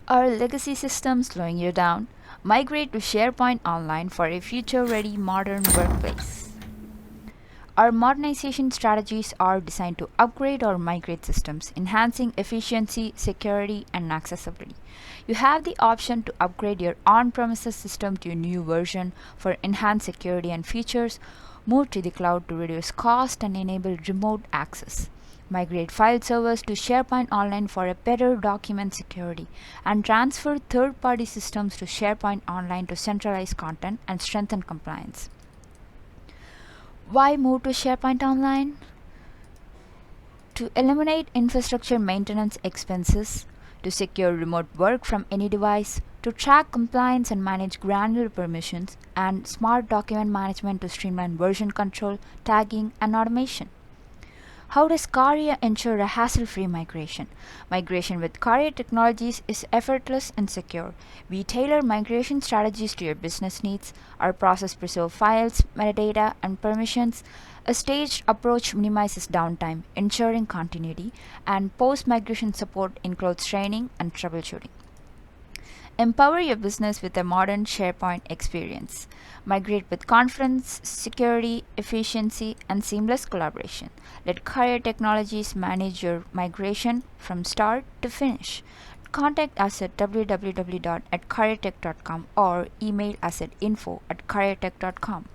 Are legacy systems slowing you down? Migrate to SharePoint Online for a future-ready modern workplace. Our modernization strategies are designed to upgrade or migrate systems, enhancing efficiency, security, and accessibility. You have the option to upgrade your on-premises system to a new version for enhanced security and features, move to the cloud to reduce cost and enable remote access, migrate file servers to SharePoint Online for a better document security, and transfer third-party systems to SharePoint Online to centralize content and strengthen compliance. Why move to SharePoint Online? To eliminate infrastructure maintenance expenses, to secure remote work from any device, to track compliance and manage granular permissions, and smart document management to streamline version control, tagging, and automation. How does KARYA ensure a hassle-free migration? Migration with KARYA Technologies is effortless and secure. We tailor migration strategies to your business needs. Our process preserves files, metadata, and permissions. A staged approach minimizes downtime, ensuring continuity, and post-migration support includes training and troubleshooting. Empower your business with a modern SharePoint experience. Migrate with confidence, security, efficiency, and seamless collaboration. Let KARYA Technologies manage your migration from start to finish. Contact us at www.karyatech.com or email us at info@karyatech.com.